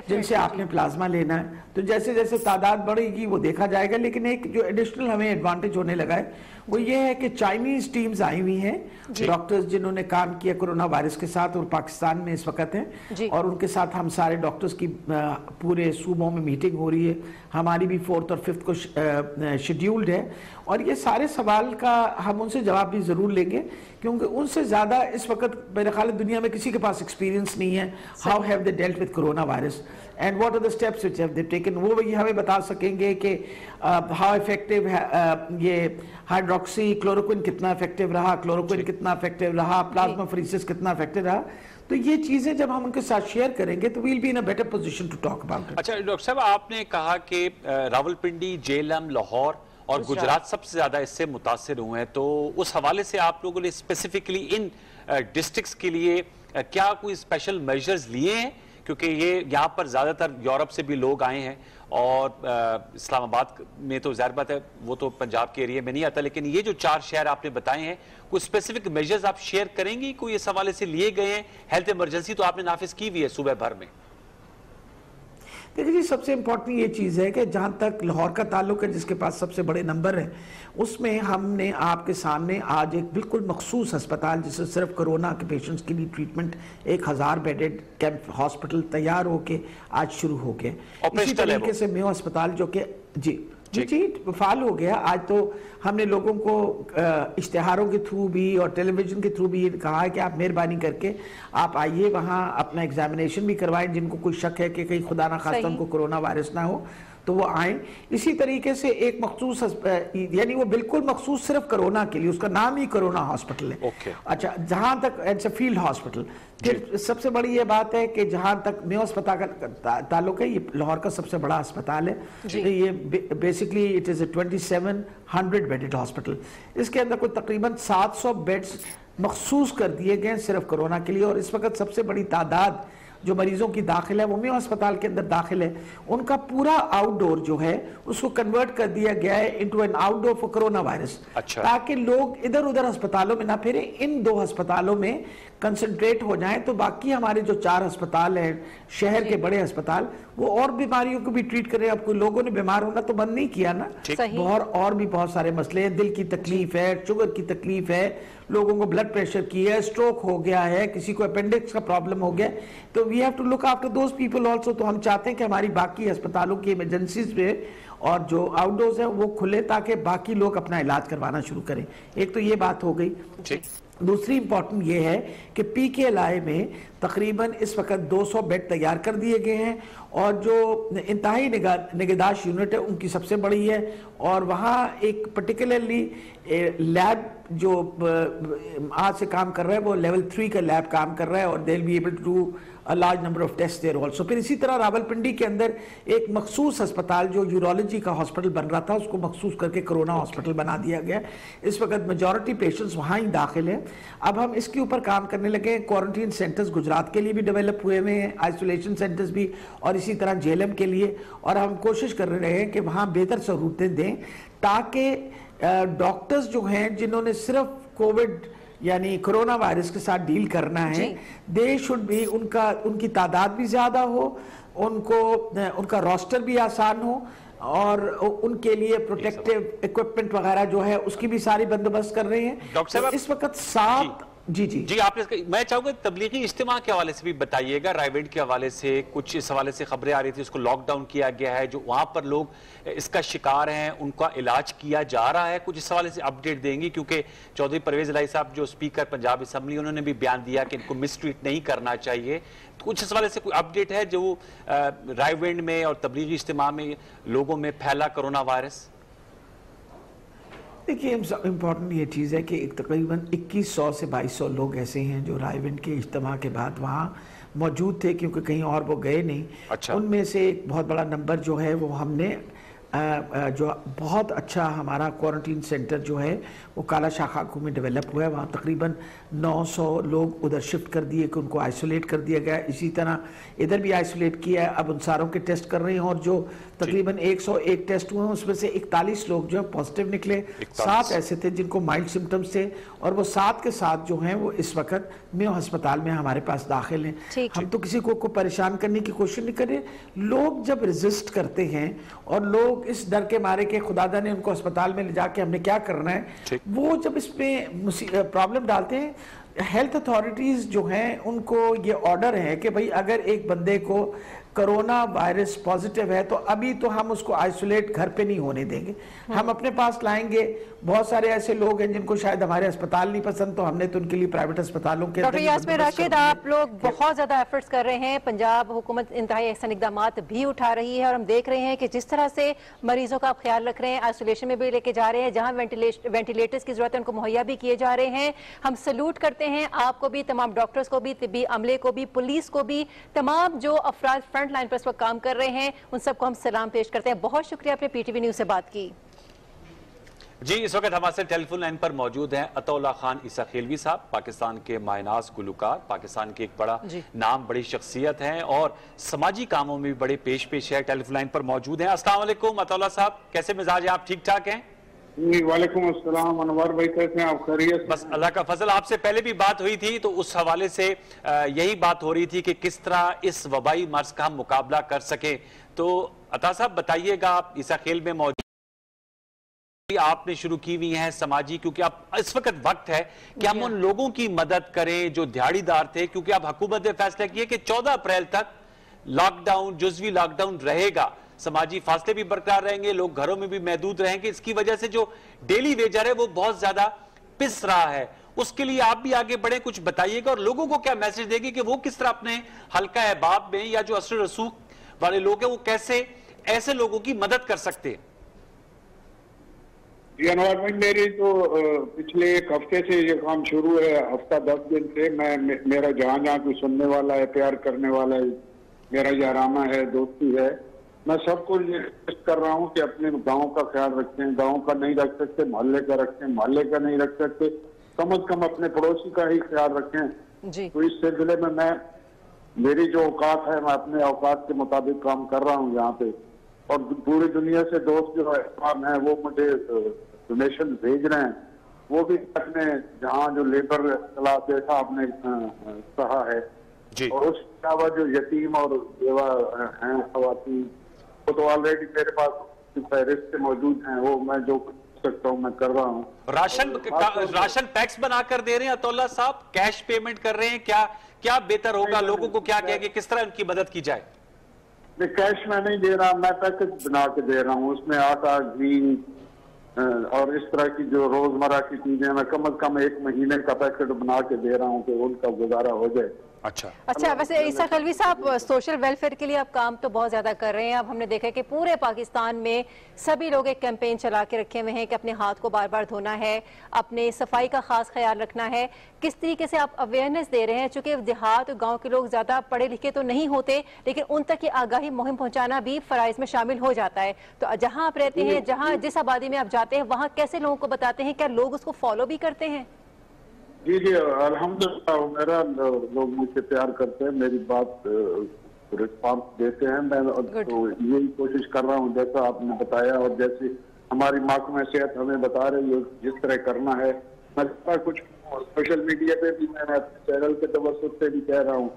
जिनसे आपने प्लाज्मा लेना है, तो जैसे जैसे तादाद बढ़ेगी वो देखा जाएगा। लेकिन एक जो एडिशनल हमें एडवांटेज होने लगा है वो ये है कि चाइनीज टीम्स आई हुई हैं, डॉक्टर्स जिन्होंने काम किया कोरोना वायरस के साथ और पाकिस्तान में इस वक्त हैं, और उनके साथ हम सारे डॉक्टर्स की पूरे सूबों में मीटिंग हो रही है। हमारी भी 4th और 5th को शेड्यूल्ड है, और ये सारे सवाल का हम उनसे जवाब भी ज़रूर लेंगे, क्योंकि उनसे ज़्यादा इस वक्त मेरे ख्याल दुनिया में किसी के पास एक्सपीरियंस नहीं है how have they dealt with corona virus and what are the steps which have they taken. वो ये हमें बता सकेंगे कि हाउ इफेक्टिव ये हाइड्रोक्सी क्लोरोक्विन कितना इफेक्टिव रहा, क्लोरोक्विन कितना इफेक्टिव रहा, प्लाज्माफेरेसिस कितना इफेक्टिव रहा। तो ये चीजें जब हम उनके साथ शेयर करेंगे तो we'll be in a better position to talk about it. अच्छा डॉक्टर साहब, आपने कहा कि रावलपिंडी, जेएलएम, लाहौर और गुजरात सबसे ज्यादा इससे मुतासिर हुए हैं, तो उस हवाले से आप लोगों ने स्पेसिफिकली इन डिस्ट्रिक्ट्स के लिए क्या कोई स्पेशल मेजर्स लिए हैं? क्योंकि ये यहाँ पर ज्यादातर यूरोप से भी लोग आए हैं और इस्लामाबाद में तो ज़ाहिर बात है वो तो पंजाब के एरिया में नहीं आता, लेकिन ये जो 4 शहर आपने बताए हैं, कुछ स्पेसिफिक मेजर्स आप शेयर करेंगी, कोई इस हवाले से लिए गए हैं? हेल्थ इमरजेंसी तो आपने नाफिज की हुई है सूबे भर में। देखिए जी, सबसे इम्पोर्टेंट ये चीज़ है कि जहाँ तक लाहौर का ताल्लुक है, जिसके पास सबसे बड़े नंबर हैं, उसमें हमने आपके सामने आज एक बिल्कुल मखसूस अस्पताल जिससे सिर्फ कोरोना के पेशेंट्स के लिए ट्रीटमेंट 1000 बेडेड कैंप हॉस्पिटल तैयार होके आज शुरू हो गया। इसी तरीके से मेयो अस्पताल जो कि जी फाल हो गया। आज तो हमने लोगों को इश्तिहारों के थ्रू भी और टेलीविजन के थ्रू भी कहा है कि आप मेहरबानी करके आप आइए, वहाँ अपना एग्जामिनेशन भी करवाएं, जिनको कोई शक है कि कहीं खुदा ना खास्ता उनको कोरोना वायरस ना हो तो वो आए। इसी तरीके से एक मखसूस यानी वो बिल्कुल मखसूस सिर्फ कोरोना के लिए, उसका नाम ही कोरोना हॉस्पिटल है। अच्छा, जहां तक इट्स अ फील्ड हॉस्पिटल। फिर सबसे बड़ी ये बात है कि जहां तक मेयो अस्पताल का ताल्लुक है, ये लाहौर का सबसे बड़ा अस्पताल है। ये basically it is a 2700 bedded hospital. इसके अंदर कोई तकरीबन 700 बेड्स मखसूस कर दिए गए सिर्फ कोरोना के लिए, और इस वक्त सबसे बड़ी तादाद जो मरीजों की दाखिल है वो मेयो अस्पताल के अंदर दाखिल है। उनका पूरा आउटडोर जो है उसको कन्वर्ट कर दिया गया है into an outdoor for corona virus, ताकि लोग इधर उधर अस्पतालों में ना फिरे, इन 2 अस्पतालों में कंसंट्रेट हो जाएं। तो बाकी हमारे जो 4 अस्पताल हैं शहर के बड़े अस्पताल, वो और बीमारियों को भी ट्रीट करें। अब कोई लोगों ने बीमार होना तो बंद नहीं किया ना, और भी बहुत सारे मसले हैं। दिल की तकलीफ है, शुगर की तकलीफ है, लोगों को ब्लड प्रेशर की है, स्ट्रोक हो गया है, किसी को अपेंडिक्स का प्रॉब्लम हो गया, तो we have to look after those people also. तो हम चाहते हैं कि हमारी बाकी अस्पतालों की इमरजेंसीज में और जो आउटडोर्स है वो खुले, ताकि बाकी लोग अपना इलाज करवाना शुरू करें। एक तो ये बात हो गई। दूसरी इंपॉर्टेंट ये है कि PKLI में तकरीबन इस वक्त 200 बेड तैयार कर दिए गए हैं, और जो इंतहाई निगहदाश्त यूनिट है उनकी सबसे बड़ी है, और वहाँ एक पर्टिकुलरली लैब जो आज से काम कर रहा है वो लेवल 3 का लैब काम कर रहा है, और they will be able to do a large number of test there also. फिर इसी तरह रावलपिंडी के अंदर एक मखसूस अस्पताल जो यूरोलॉजी का हॉस्पिटल बन रहा था, उसको मखसूस करके कोरोना हॉस्पिटल बना दिया गया। इस वक्त मेजॉरिटी पेशेंट्स वहाँ ही दाखिल हैं। अब हम इसके ऊपर काम करने लगे हैं। क्वारंटीन सेंटर्स गुजरात के लिए भी डेवलप हुए हुए हैं, आइसोलेशन सेंटर्स भी, और इसी तरह JLM के लिए, और हम कोशिश कर रहे हैं कि वहाँ बेहतर सहूलतें दें, ताकि डॉक्टर्स जो हैं जिन्होंने सिर्फ कोविड यानी कोरोना वायरस के साथ डील करना है, दे शुड भी, उनकी तादाद भी ज्यादा हो, उनका रोस्टर भी आसान हो, और उनके लिए प्रोटेक्टिव इक्विपमेंट वगैरह जो है उसकी भी सारी बंदोबस्त कर रहे हैं। डॉक्टर साहब इस वक्त 7 जी आपने, मैं चाहूंगा तबलीगी इज्तिमा के हवाले से भी बताइएगा। रायवेंड के हवाले से कुछ इस हवाले से खबरें आ रही थी, उसको लॉकडाउन किया गया है, जो वहां पर लोग इसका शिकार हैं उनका इलाज किया जा रहा है, कुछ इस हवाले से अपडेट देंगी? क्योंकि चौधरी परवेज इलाही साहब जो स्पीकर पंजाब असम्बली, उन्होंने भी बयान दिया कि इनको मिसट्रीट नहीं करना चाहिए। तो कुछ इस हवाले से कोई अपडेट है जो रायवेंड में और तबलीगी इज्तिमा में लोगों में फैला कोरोना वायरस? देखिए, इम्पॉर्टेंट ये चीज़ है कि तकरीबन 2100 से 2200 लोग ऐसे हैं जो रायवेंड के इज्तिमा के बाद वहाँ मौजूद थे, क्योंकि कहीं और वो गए नहीं। अच्छा। उनमें से एक बहुत बड़ा नंबर जो है वो हमने जो बहुत अच्छा हमारा क्वारंटीन सेंटर जो है वो काला शाखा में डेवलप हुआ है। वहाँ तकरीबन 900 लोग उधर शिफ्ट कर दिए कि उनको आइसोलेट कर दिया गया। इसी तरह इधर भी आइसोलेट किया है। अब उन सारों के टेस्ट कर रहे हैं, और जो तकरीबन 101 टेस्ट हुए हैं उसमें से 41 लोग जो है पॉजिटिव निकले। 7 ऐसे थे जिनको माइल्ड सिम्टम्स थे, और वो 7 के 7 जो हैं वो इस वक्त मेयो अस्पताल में हमारे पास दाखिल हैं। हम तो किसी को परेशान करने की कोशिश नहीं कर रहे। लोग जब रेजिस्ट करते हैं और लोग इस डर के मारे के खुदादा ने उनको अस्पताल में ले जाके हमने क्या करना है, वो जब इसमें प्रॉब्लम डालते हैं, हेल्थ अथॉरिटीज जो हैं उनको ये ऑर्डर है कि भाई अगर एक बंदे को कोरोना वायरस पॉजिटिव है तो अभी तो हम उसको आइसोलेट घर पे नहीं होने देंगे, हम अपने पास लाएंगे। बहुत सारे ऐसे लोग हैं जिनको शायद हमारे अस्पताल नहीं पसंद, तो हमने तो उनके लिए प्राइवेट अस्पतालों के डॉक्टर यास्मीन राशिद, आप लोग बहुत ज्यादा एफर्ट्स कर रहे हैं। पंजाब हुकूमत इंतहाई अहसन इकदाम भी उठा रही है, और हम देख रहे हैं कि जिस तरह से मरीजों का आप ख्याल रख रहे हैं, आइसोलेशन में भी लेके जा रहे हैं, जहां वेंटिलेटर्स की जरूरत है उनको मुहैया भी किए जा रहे हैं। हम सल्यूट करते हैं आपको भी, तमाम डॉक्टर्स को भी, तिब्बी अमले को भी, पुलिस को भी, तमाम जो अफराद फ्रंट लाइन पर इस वक्त काम कर रहे हैं उन सबको हम सलाम पेश करते हैं। बहुत शुक्रिया आपने PTV न्यूज से बात की। जी, इस वक्त हमारे टेलीफोन लाइन पर मौजूद हैं अतौला खान ईसा खेलवी साहब, पाकिस्तान के मायनाज गुलकार, पाकिस्तान के एक बड़ा नाम, बड़ी शख्सियत हैं और समाजी कामों में भी बड़े पेश है। टेलीफोन लाइन पर मौजूद हैं। अस्सलाम वालेकुम अतौला साहब, कैसे मिजाज है आप, ठीक ठाक हैं? वालेकुम अस्सलाम अनवर भाई, कैसे हैं आप? खैरियत? बस अल्लाह का फजल। आपसे पहले भी बात हुई थी तो उस हवाले से यही बात हो रही थी कि किस तरह इस वबाई मर्ज का हम मुकाबला कर सके। तो अता साहब बताइएगा, आप ईसा खेल में मौजूद आपने शुरू की हुई है समाजी, क्योंकि आप इस वक्त वक्त है कि हम उन लोगों की मदद करें जो दिहाड़ीदार थे, क्योंकि अब हुकूमत ने फैसला किया कि 14 अप्रैल तक लॉकडाउन, जुज़वी लॉकडाउन रहेगा, समाजी फासले भी बरकरार रहेंगे, लोग घरों में भी महदूद रहेंगे। इसकी वजह से जो डेली वेजर है वो बहुत ज्यादा पिस रहा है। उसके लिए आप भी आगे बढ़े, कुछ बताइएगा और लोगों को क्या मैसेज देंगे कि वो किस तरह अपने हल्का अहबाब में या जो असर रसूख वाले लोग हैं वो कैसे ऐसे लोगों की मदद कर सकते हैं। अनवर भाई, मेरी तो पिछले एक हफ्ते से ये काम शुरू है, हफ्ता 10 दिन से। मेरा जहाँ जहाँ कोई सुनने वाला है, प्यार करने वाला है, मेरा याराना है, दोस्ती है, मैं सबको ये कर रहा हूँ कि अपने गांव का ख्याल रखें। गांव का नहीं रख सकते, मोहल्ले का रखें, मोहल्ले का नहीं रख सकते, कम से कम अपने पड़ोसी का ही ख्याल रखें जी। तो इस सिलसिले में मेरी जो औकात है, मैं अपने औकात के मुताबिक काम कर रहा हूँ यहाँ पे। और पूरी दुनिया से दोस्त जो है वो मुझे डोनेशन भेज रहे हैं। वो भी अपने जहाँ जो लेबर क्लास जैसा आपने कहा है जी। और उसके अलावा जो यतीम और बेवा हैं खवातीन, वो तो ऑलरेडी मेरे पास फहरिस्त मौजूद हैं, वो मैं जो कर सकता हूँ मैं कर रहा हूँ। राशन पैक्स बनाकर दे रहे हैं अतौला साहब, कैश पेमेंट कर रहे हैं, क्या बेहतर होगा? लोगों को क्या कहेंगे, किस तरह उनकी मदद की जाए? कैश में नहीं दे रहा, मैं पैकेज बना के दे रहा हूँ। उसमें आटा, घी और इस तरह की जो रोजमर्रा की चीजें, मैं कम से कम 1 महीने का पैकेट बना के दे रहा हूँ कि उनका गुजारा हो जाए। अच्छा, वैसे ईसा खलवी साहब, सोशल वेलफेयर के लिए आप काम तो बहुत ज्यादा कर रहे हैं। अब हमने देखा है कि पूरे पाकिस्तान में सभी लोग एक कैंपेन चला के रखे हुए हैं कि अपने हाथ को बार बार धोना है, अपने सफाई का खास ख्याल रखना है। किस तरीके से आप अवेयरनेस दे रहे हैं? चूंकि देहात और गाँव के लोग ज्यादा पढ़े लिखे तो नहीं होते, लेकिन उन तक की आगाही मुहिम पहुंचाना भी फराइज में शामिल हो जाता है। तो जहाँ आप रहते हैं, जहाँ जिस आबादी में आप जाते हैं, वहाँ कैसे लोगों को बताते हैं? क्या लोग उसको फॉलो भी करते हैं? जी जी, अल्हम्दुलिल्लाह, मेरा लोग मुझसे प्यार करते हैं, मेरी बात रिस्पांस देते हैं। मैं तो यही कोशिश कर रहा हूँ जैसा आपने बताया, और जैसे हमारी महकमा सेहत हमें बता रही है जिस तरह करना है। मैं कुछ सोशल मीडिया पे भी, मैं चैनल के तवसत से भी कह रहा हूँ,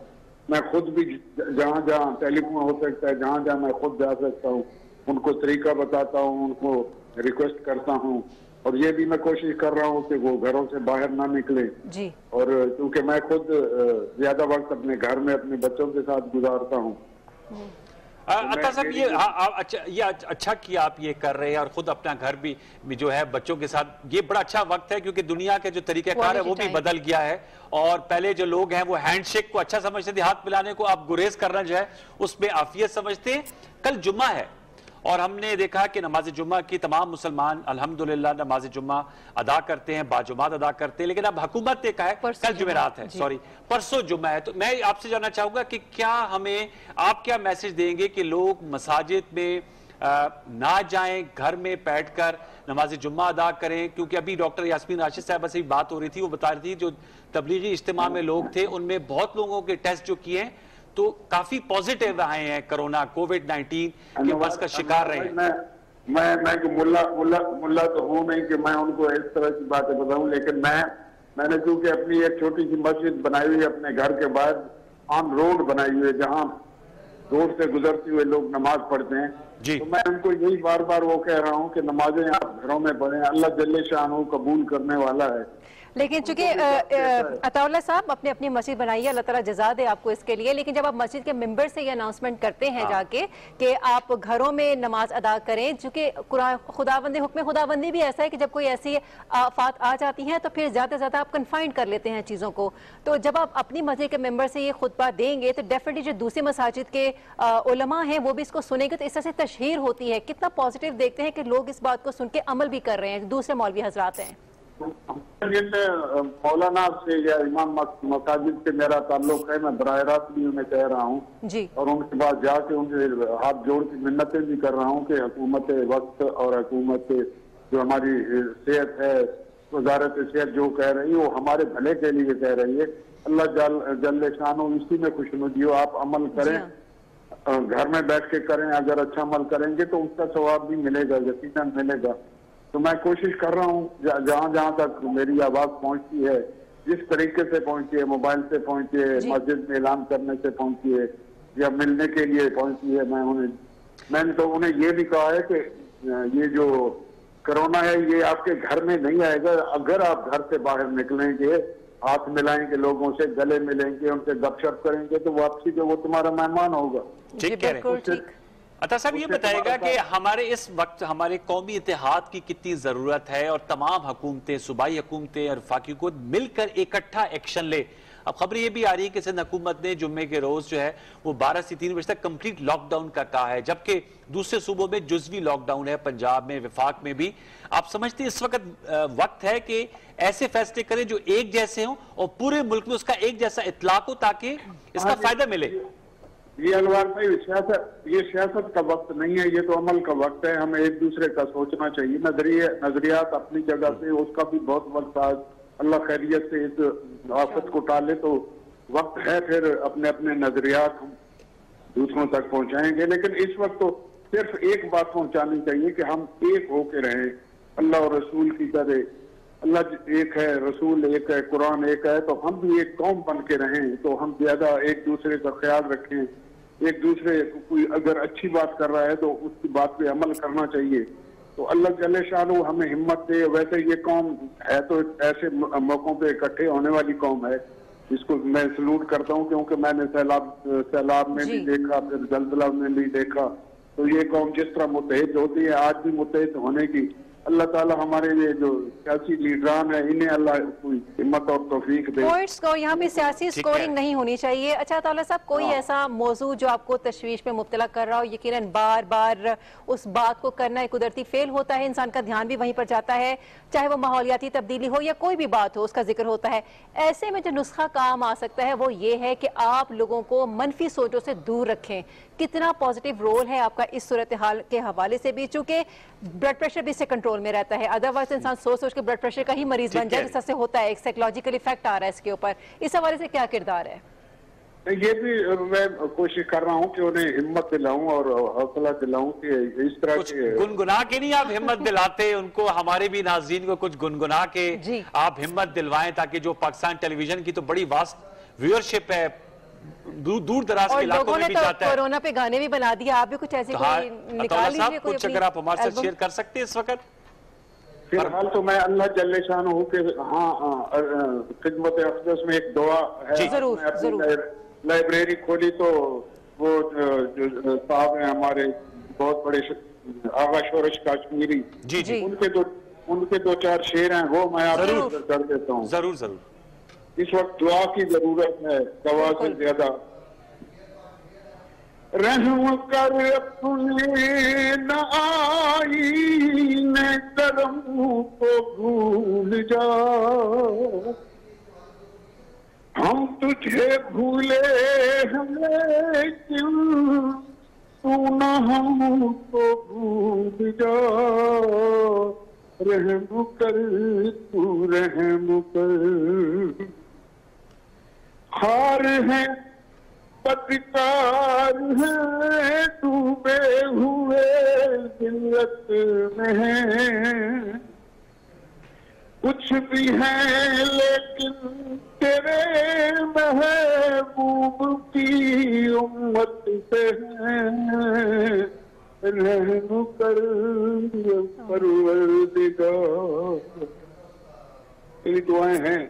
मैं खुद भी जहाँ जहाँ टेलीफोन हो सकता है, जहाँ जहाँ मैं खुद जा सकता हूँ, उनको तरीका बताता हूँ, उनको रिक्वेस्ट करता हूँ। और ये भी मैं कोशिश कर रहा हूँ कि वो घरों से बाहर ना निकले जी। और क्योंकि मैं खुद ज्यादा वक्त अपने घर में अपने बच्चों के साथ गुजारता हूँ। अता साहब, ये अच्छा किया आप ये कर रहे हैं, और खुद अपना घर भी जो है बच्चों के साथ, ये बड़ा अच्छा वक्त है क्योंकि दुनिया के जो तरीकेकार है वो भी बदल गया है। और पहले जो लोग हैं वो हैंडशेक को अच्छा समझते थे, हाथ मिलाने को, आप गुरेज करना जो है उसमें आफियत समझते हैं। कल जुम्मा है और हमने देखा कि नमाज जुम्मा की तमाम मुसलमान अल्हम्दुलिल्लाह नमाज जुम्मा अदा करते हैं, बाजुमात अदा करते हैं। लेकिन अब हुकूमत ने कहा है कल जुमेरात है, सॉरी परसों जुम्मा है। तो मैं आपसे जानना चाहूंगा कि क्या आप क्या मैसेज देंगे कि लोग मसाजिद में ना जाएं, घर में बैठकर नमाज जुम्मा अदा करें? क्योंकि अभी डॉक्टर यास्मीन राशिद साहब से भी बात हो रही थी, वो बता रही थी जो तबलीगी इज्तिमा में लोग थे उनमें बहुत लोगों के टेस्ट जो किए हैं तो काफी पॉजिटिव आए हैं, कोरोना कोविड-19 के मर्ज का शिकार रहे हैं। मैं मुल्ला तो हूँ नहीं कि मैं उनको इस तरह की बातें बताऊं, लेकिन मैंने क्योंकि अपनी एक छोटी सी मस्जिद बनाई हुई है अपने घर के बाहर, ऑन रोड बनाई हुई है, जहाँ रोड से गुजरते हुए लोग नमाज पढ़ते हैं जी। तो मैं उनको यही बार बार वो कह रहा हूँ कि नमाजें आप घरों में पढ़ें, अल्लाह जल्ले शाह कबूल करने वाला है। लेकिन चूंकि अताउल्लाह साहब अपनी अपनी मस्जिद बनाई है, अल्लाह ताला जज़ा दे आपको इसके लिए, लेकिन जब आप मस्जिद के मेंबर से ये अनाउंसमेंट करते हैं जाके कि आप घरों में नमाज अदा करें, चूंकि खुदाबंदी हुक्म खुदाबंदी भी ऐसा है कि जब कोई ऐसी आफात आ जाती हैं तो फिर ज्यादा से ज्यादा आप कन्फाइंड कर लेते हैं चीजों को। तो जब आप अपनी मस्जिद के मेंबर से ये खुतबा देंगे तो डेफिनेटली जो दूसरी मसाजिद के उलमा हैं वो भी इसको सुनेंगे, तो इस तरह से तशहीर होती है। कितना पॉजिटिव देखते हैं कि लोग इस बात को सुन के अमल भी कर रहे हैं, दूसरे मौलवी हजरात हैं। मौलाना से या इमाम मसाजिद से मेरा ताल्लुक है, मैं बराह रास्त भी उन्हें कह रहा हूँ जी। और उनके पास जाके उनके हाथ जोड़ के मिन्नतें भी कर रहा हूँ कि हुकूमत वक्त और हुकूमत जो हमारी सेहत है, वजारत सेहत जो कह रही है वो हमारे भले के लिए कह रही है। अल्लाह जल्ले शानो इसी में खुशनुदी हो। आप अमल करें, घर में बैठ के करें, अगर अच्छा अमल करेंगे तो उसका सवाब भी मिलेगा, यकीनन मिलेगा। तो मैं कोशिश कर रहा हूँ जहाँ जहाँ तक मेरी आवाज पहुँचती है, जिस तरीके से पहुँची है, मोबाइल से पहुँची है, मस्जिद में ऐलान करने से पहुँची है या मिलने के लिए पहुँची है, मैंने तो उन्हें ये भी कहा है कि ये जो कोरोना है ये आपके घर में नहीं आएगा। अगर आप घर से बाहर निकलेंगे, हाथ मिलाएंगे लोगों से, गले मिलेंगे, उनसे गपशप करेंगे, तो वापसी पे वो तुम्हारा मेहमान होगा। ठीक कह रहे हैं। अता साहब ये बताएगा कि हमारे इस वक्त हमारे कौमी इत्तेहाद की कितनी जरूरत है और तमाम हुकूमतें, सूबाई हुकूमतें और वफाकी हुकूमत मिलकर इकट्ठा एक्शन ले। अब खबर ये भी आ रही है कि सिंध हुकूमत ने जुम्मे के रोज जो है वो 12 से 3 बजे तक कंप्लीट लॉकडाउन का कहा है, जबकि दूसरे सूबों में जुजवी लॉकडाउन है, पंजाब में, वफाक में भी। आप समझते हैं इस वक्त है कि ऐसे फैसले करें जो एक जैसे हों और पूरे मुल्क में उसका एक जैसा इतलाक हो ताकि इसका फायदा मिले? ये अनवर भाई, ये सियासत का वक्त नहीं है, ये तो अमल का वक्त है। हमें एक दूसरे का सोचना चाहिए। नजरियात अपनी जगह पे, उसका भी बहुत वक्त आज अल्लाह खैरियत से इस आफत को टाले तो वक्त है, फिर अपने अपने नजरियात दूसरों तक पहुंचाएंगे। लेकिन इस वक्त तो सिर्फ एक बात पहुंचानी चाहिए कि हम एक होके रहें, अल्लाह और रसूल की तरह। अल्लाह एक है, रसूल एक है, कुरान एक है, तो हम भी एक कौम बन के रहें। तो हम ज्यादा एक दूसरे का ख्याल रखें, एक दूसरे कोई अगर अच्छी बात कर रहा है तो उसकी बात पे अमल करना चाहिए। तो अल्लाह जल्ले शानो हमें हिम्मत दे। वैसे ये कौम है तो ऐसे मौकों पे इकट्ठे होने वाली कौम है, जिसको मैं सलूट करता हूँ, क्योंकि मैंने सैलाब में भी देखा, फिर जलजला में भी देखा। तो ये कौम जिस तरह मुत्तहिद होती है, आज भी मुत्तहिद होने की अल्लाह ताला हमारे ये जो सियासी लीडरान है इन्हें अल्लाह कोई हिम्मत और तौफीक दे। पॉइंट्स को यहाँ पे सियासी स्कोरिंग नहीं होनी चाहिए। अच्छा ताला साहब, कोई ऐसा मौजू जो आपको तशवीश में मुब्तला कर रहा हो? यकीनन बार बार उस बात को करना एक कुदरती फेल होता है, इंसान का ध्यान भी वहीं पर जाता है, चाहे वो माहौलियाती तब्दीली हो या कोई भी बात हो, उसका जिक्र होता है। ऐसे में जो नुस्खा काम आ सकता है वो ये है कि आप लोगों को मनफी सोचों से दूर रखें। कितना पॉजिटिव रोल है आपका इस सूरत हाल के हवाले से भी, चूंकि ब्लड प्रेशर भी इससे कंट्रोल में रहता है, अदरवाइज इंसान सोच सोच के ब्लड प्रेशर का ही मरीज बन जाए, जिस तरह से होता है, एक साइकोलॉजिकल इफेक्ट आ रहा है इसके ऊपर। इस हवाले से क्या किरदार है? ये भी मैं कोशिश कर रहा हूँ कि उन्हें हिम्मत दिलाऊं और हौसला दिलाऊं कि इस तरह के गुनगुना के नहीं आप हिम्मत दिलाते उनको, हमारे भी नाज़रीन को कुछ गुनगुना के आप हिम्मत दिलवाएं, ताकि जो पाकिस्तान टेलीविजन की तो बड़ी वास्ट व्यूअरशिप है, दूर दराज के इलाकों में भी जाता है। कोरोना पे गाने भी बना दिया, आप भी कुछ ऐसे निकाल लीजिए कुछ, अगर आप हमारे साथ शेयर कर सकते हैं इस वक्त। फिलहाल तो मैं अल्लाह जल्ले शान हूँ कि खिदमत अक़दस में एक दुआ है। जरूर लाइब्रेरी खोली तो वो जो साहब हैं हमारे बहुत बड़े आगा शोरश काश्मीरी, जी उनके दो चार शेर हैं, वो मैं आपको कर देता हूँ। जरूर। इस वक्त दुआ की जरूरत है, दवा से ज्यादा। रहम कर अपने न आई न करम को भूल जा, हम तुझे भूले हमें क्यों, तू न हमको भूल जा। रहम कर तू रहम कर, हार है पत्रकार है डूबे हुए जिल्लत में, कुछ भी है लेकिन तेरे महबूब की उम्मत से है। रहम कर परवरदिगार। ये दुआएं हैं।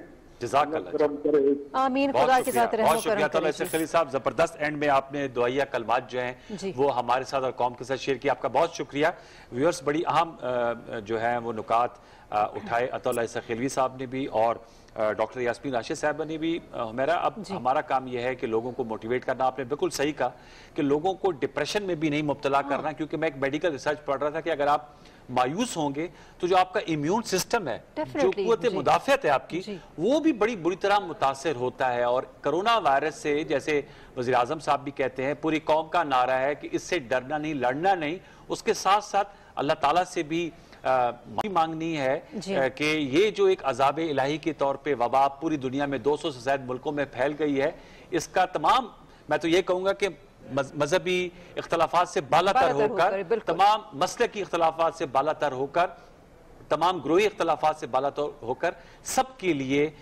आमीन। खुदा के साथ रहम बहुत शुक्रिया खलील साहब, जबरदस्त एंड में आपने दुआया कलमात जो हैं वो हमारे साथ और कौम के साथ शेयर किया, आपका बहुत शुक्रिया। व्यूअर्स, बड़ी अहम जो है वो नुकात उठाए अतौला खलील साहब ने भी और डॉक्टर यास्मीन राशिद साहब ने भी। मेरा अब हमारा काम यह है कि लोगों को मोटिवेट करना। आपने बिल्कुल सही कहा कि लोगों को डिप्रेशन में भी नहीं मुब्तला करना, क्योंकि मैं एक मेडिकल रिसर्च पढ़ रहा था कि अगर आप मायूस होंगे तो जो आपका इम्यून सिस्टम है, जो कुव्वत मुदाफ़ियत है आपकी, वो भी बड़ी बुरी तरह मुतासर होता है। और कोरोना वायरस से, जैसे वज़ीर आज़म साहब भी कहते हैं, पूरी कौम का नारा है कि इससे डरना नहीं, लड़ना नहीं, उसके साथ साथ अल्लाह ताला से भी माफी मांगनी है कि ये जो एक अजाब इलाही के तौर पे वबा पूरी दुनिया में 200 से ज्यादा मुल्कों में फैल गई है, इसका तमाम, मैं तो ये कहूंगा कि मजहबी इख्तलाफात से बालातर होकर, तमाम मसलकी इख्तलाफात से बालातर होकर, तमाम ग्रोही इख्तलाफात से बालातर होकर सबके लिए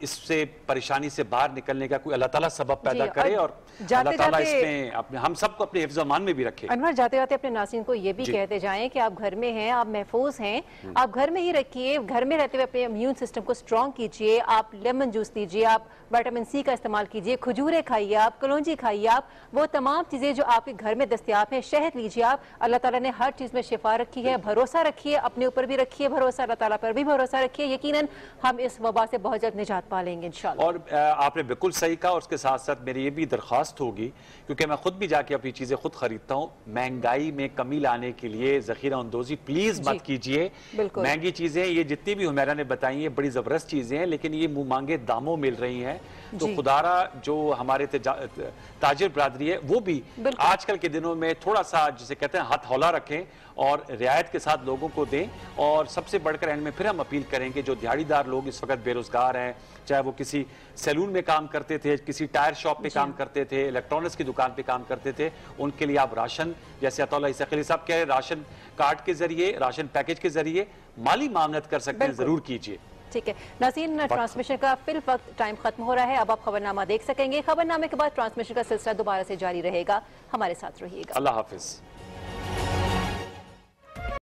इससे परेशानी से बाहर निकलने का कोई अल्लाह ताला सबब पैदा करे और अल्लाह ताला इसमें अपने हम सबको अपने हिफ्ज़ मान में भी रखे। अनवर, जाते जाते अपने नाज़रीन को ये भी कहते जाएं कि आप घर में हैं, आप महफूज हैं, आप घर में ही रखिए, घर में रहते हुए अपने इम्यून सिस्टम को स्ट्रॉन्ग कीजिए, आप लेमन जूस पीजिए, आप विटामिन सी का इस्तेमाल कीजिए, खजूरें खाइए, आप कलौंजी खाइए, आप वो तमाम चीज़ें जो आपके घर में दस्तयाब हैं, शहद लीजिए आप। अल्लाह ताला ने हर चीज़ में शिफा रखी है, भरोसा रखिए, अपने ऊपर भी रखिए भरोसा, अल्लाह ताला पर भी भरोसा रखिए, यकीनन हम इस वबा से बहुत जल्द निजात पा लेंगे इंशाअल्लाह। और आपने बिल्कुल सही कहा, और उसके साथ साथ मेरी ये भी दरख्वास्त होगी, क्योंकि मैं खुद भी जाके अपनी चीजें खुद खरीदता हूँ, महंगाई में कमी लाने के लिए जखीरा अंदोजी प्लीज मत कीजिए। महंगी चीजें ये जितनी भी हुमैरा ने बताई है बड़ी जबरदस्त चीजें हैं, लेकिन ये मुंह मांगे दामों मिल रही हैं, तो खुदारा जो हमारे ताजिर बरादरी है वो भी आजकल के दिनों में थोड़ा सा जिसे कहते हैं हाथ हौला रखें और रियायत के साथ लोगों को दें। और सबसे बढ़कर एंड में फिर हम अपील करेंगे, जो दिहाड़ीदार लोग इस वक्त बेरोजगार हैं, चाहे वो किसी सैलून में काम करते थे, किसी टायर शॉप पे काम करते थे, इलेक्ट्रॉनिक्स की दुकान पे काम करते थे, उनके लिए आप राशन, जैसे अतौला इसखली साहब कह रहे, राशन कार्ड के जरिए, राशन पैकेज के जरिए माली मामलत कर सकते हैं, जरूर कीजिए। ठीक है नाज़रीन, ट्रांसमिशन का फिल वक्त टाइम खत्म हो रहा है, अब आप खबरनामा देख सकेंगे। खबरनामे के बाद ट्रांसमिशन का सिलसिला दोबारा से जारी रहेगा, हमारे साथ रहिएगा। अल्लाह हाफिज।